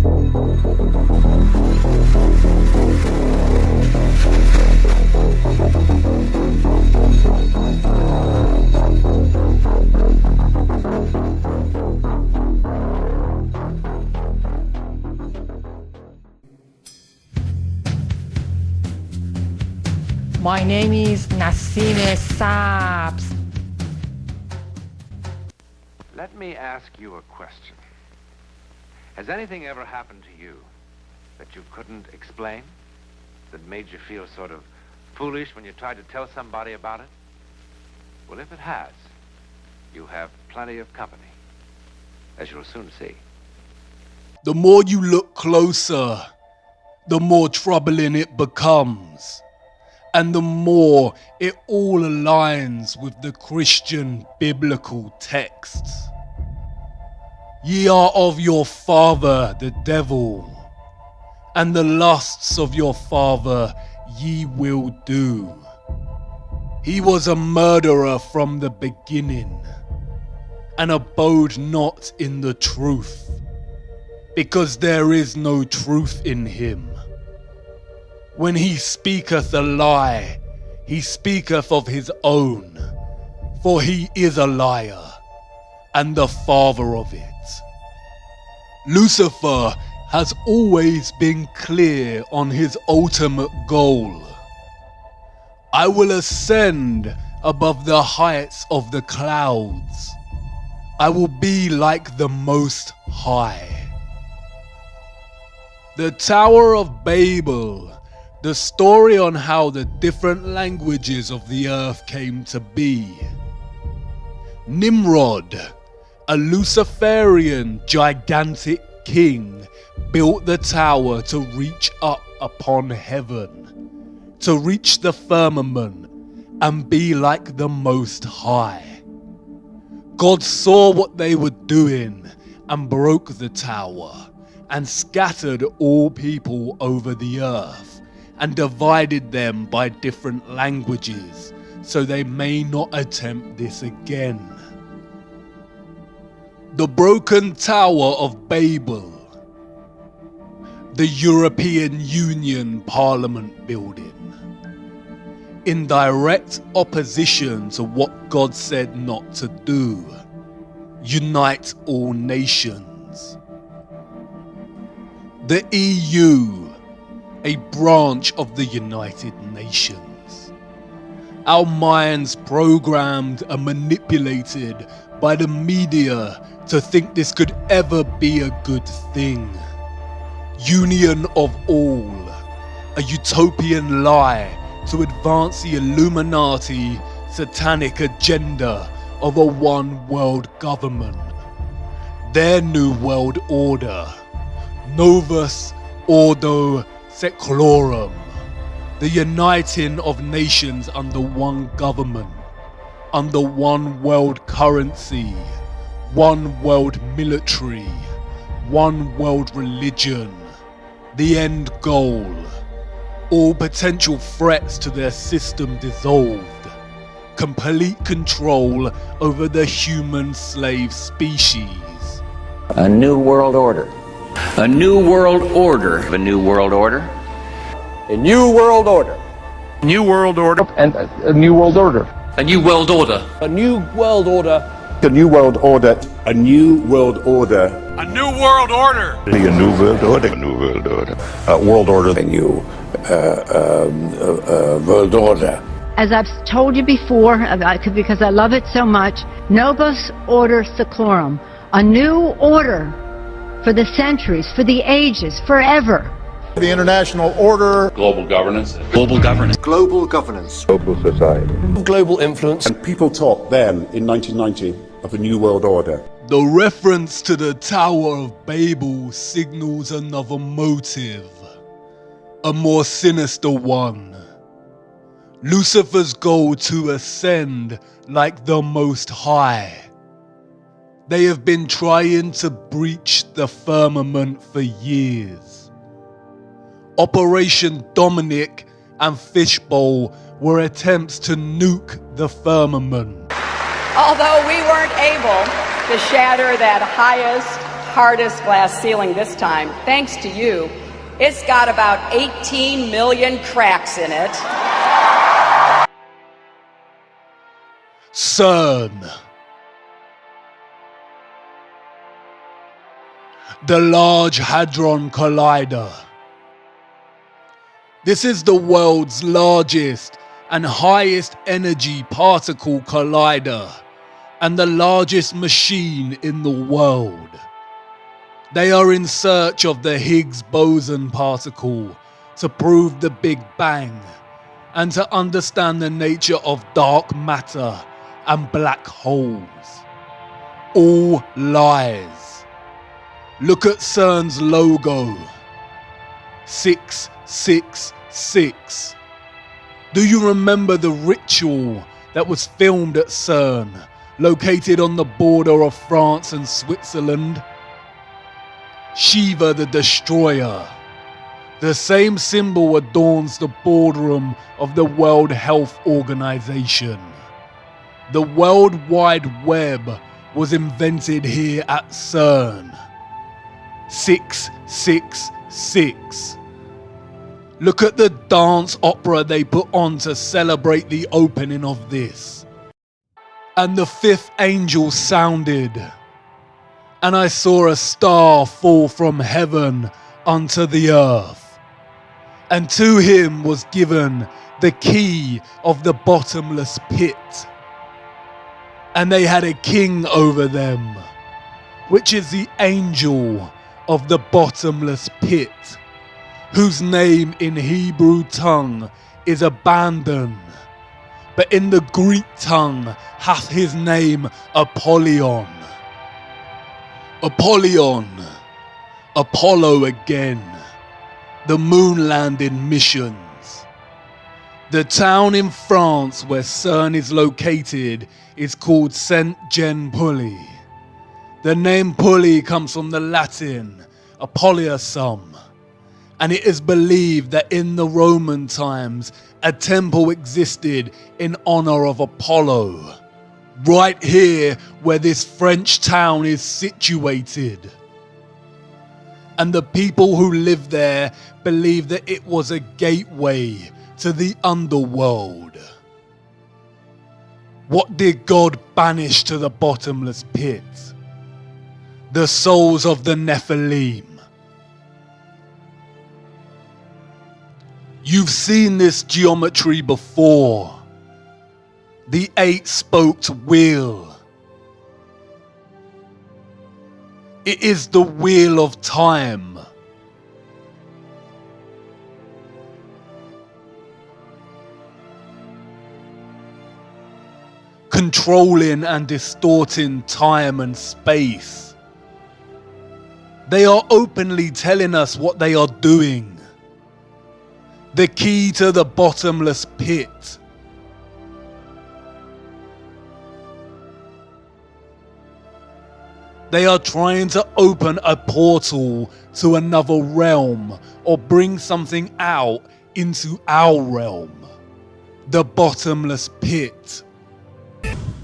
My name is Nassine Sabs. Let me ask you a question. Has anything ever happened to you that you couldn't explain? That made you feel sort of foolish when you tried to tell somebody about it? Well, if it has, you have plenty of company, as you'll soon see. The more you look closer, the more troubling it becomes. And the more it all aligns with the Christian biblical texts. Ye are of your father, the devil, and the lusts of your father ye will do. He was a murderer from the beginning, and abode not in the truth, because there is no truth in him. When he speaketh a lie, he speaketh of his own, for he is a liar, and the father of it. Lucifer has always been clear on his ultimate goal. I will ascend above the heights of the clouds. I will be like the Most High. The Tower of Babel, the story on how the different languages of the earth came to be. Nimrod, a Luciferian gigantic king, built the tower to reach up upon heaven, to reach the firmament and be like the Most High. God saw what they were doing and broke the tower and scattered all people over the earth and divided them by different languages, so they may not attempt this again. The broken Tower of Babel, the European Union Parliament building, in direct opposition to what God said not to do, unite all nations. The EU, a branch of the United Nations. Our minds programmed and manipulated by the media to think this could ever be a good thing. Union of all, a utopian lie to advance the Illuminati satanic agenda of a one world government. Their new world order, Novus Ordo Seclorum, the uniting of nations under one government, under one world currency, one world military, one world religion, the end goal, all potential threats to their system dissolved, complete control over the human slave species. A new world order. A new world order. A new world order. A new world order. New world order. And a new world order. A new world order. A new world order. A new world order. A new world order. A new world order. A new world order. A new world order. World order. A new world order. As I've told you before, because I love it so much, Novus Order Seclorum, a new order for the centuries, for the ages, forever. The international order. Global governance. Global governance. Global governance. Global society. Global influence. And people talked then, in 1990, of a new world order. The reference to the Tower of Babel signals another motive, a more sinister one. Lucifer's goal to ascend like the Most High. They have been trying to breach the firmament for years. Operation Dominic and Fishbowl were attempts to nuke the firmament. Although we weren't able to shatter that highest hardest glass ceiling this time, thanks to you. It's got about 18 million cracks in it. CERN. The Large Hadron Collider. This is the world's largest and highest energy particle collider and the largest machine in the world. They are in search of the Higgs boson particle to prove the Big Bang and to understand the nature of dark matter and black holes. All lies. Look at CERN's logo. 666. Do you remember the ritual that was filmed at CERN, located on the border of France and Switzerland? Shiva the Destroyer. The same symbol adorns the boardroom of the World Health Organization. The World Wide Web was invented here at CERN. 666. Look at the dance opera they put on to celebrate the opening of this. And the fifth angel sounded, and I saw a star fall from heaven unto the earth. And to him was given the key of the bottomless pit. And they had a king over them, which is the angel of the bottomless pit, whose name in Hebrew tongue is Abandon, but in the Greek tongue hath his name Apollyon. Apollyon, Apollo again, the moon landing missions. The town in France where CERN is located is called Saint-Jean-Pully. The name Pully comes from the Latin Apollyasum, and it is believed that in the Roman times a temple existed in honor of Apollo, right here where this French town is situated. And the people who lived there believed that it was a gateway to the underworld. What did God banish to the bottomless pit? The souls of the Nephilim. You've seen this geometry before. The 8-spoked wheel. It is the wheel of time. Controlling and distorting time and space. They are openly telling us what they are doing. The key to the bottomless pit. They are trying to open a portal to another realm or bring something out into our realm. The bottomless pit.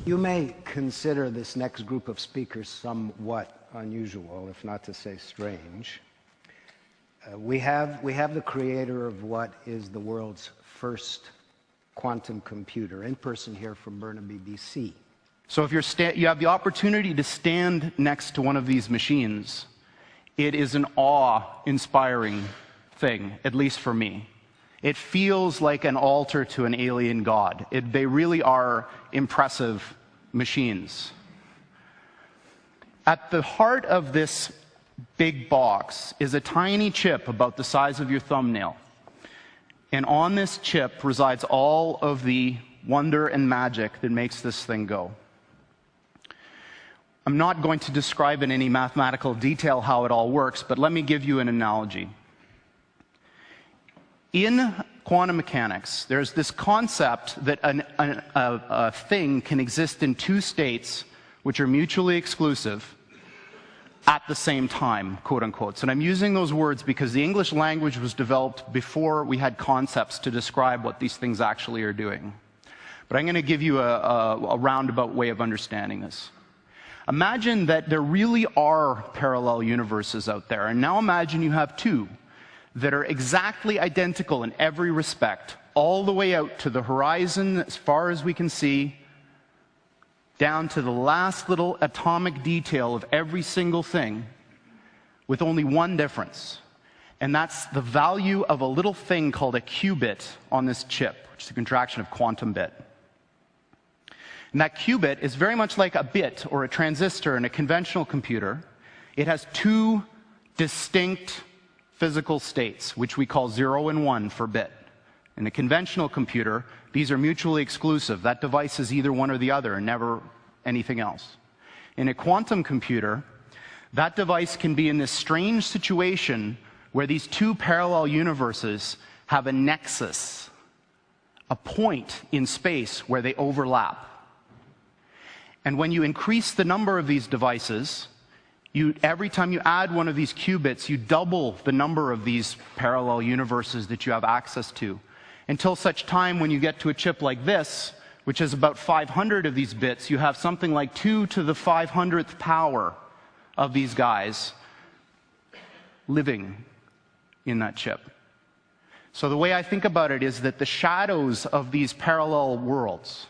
You may consider this next group of speakers somewhat unusual, if not to say strange. We have the creator of what is the world's first quantum computer, in person here from Burnaby, BC. So if you have the opportunity to stand next to one of these machines, it is an awe-inspiring thing, at least for me. It feels like an altar to an alien god. They really are impressive machines. At the heart of this big box is a tiny chip about the size of your thumbnail. And on this chip resides all of the wonder and magic that makes this thing go. I'm not going to describe in any mathematical detail how it all works, but let me give you an analogy. In quantum mechanics, there's this concept that a thing can exist in two states which are mutually exclusive at the same time, quote unquote. So I'm using those words because the English language was developed before we had concepts to describe what these things actually are doing. But I'm going to give you a roundabout way of understanding this. Imagine that there really are parallel universes out there, and now imagine you have two that are exactly identical in every respect, all the way out to the horizon as far as we can see, down to the last little atomic detail of every single thing, with only one difference. And that's the value of a little thing called a qubit on this chip, which is a contraction of quantum bit. And that qubit is very much like a bit or a transistor in a conventional computer. It has two distinct physical states, which we call 0 and 1 for bit. In a conventional computer, these are mutually exclusive. That device is either one or the other and never anything else. In a quantum computer, that device can be in this strange situation where these two parallel universes have a nexus, a point in space where they overlap. And when you increase the number of these devices, every time you add one of these qubits, you double the number of these parallel universes that you have access to, until such time when you get to a chip like this, which has about 500 of these bits, you have something like 2 to the 500th power of these guys living in that chip. So the way I think about it is that the shadows of these parallel worlds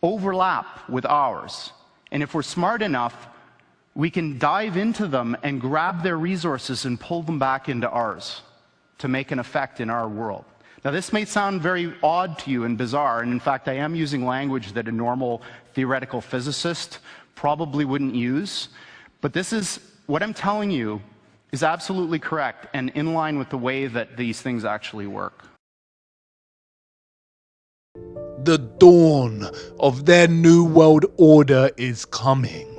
overlap with ours. And if we're smart enough, we can dive into them and grab their resources and pull them back into ours to make an effect in our world. Now, this may sound very odd to you and bizarre, and in fact, I am using language that a normal theoretical physicist probably wouldn't use, but this is, what I'm telling you is absolutely correct and in line with the way that these things actually work. The dawn of their new world order is coming.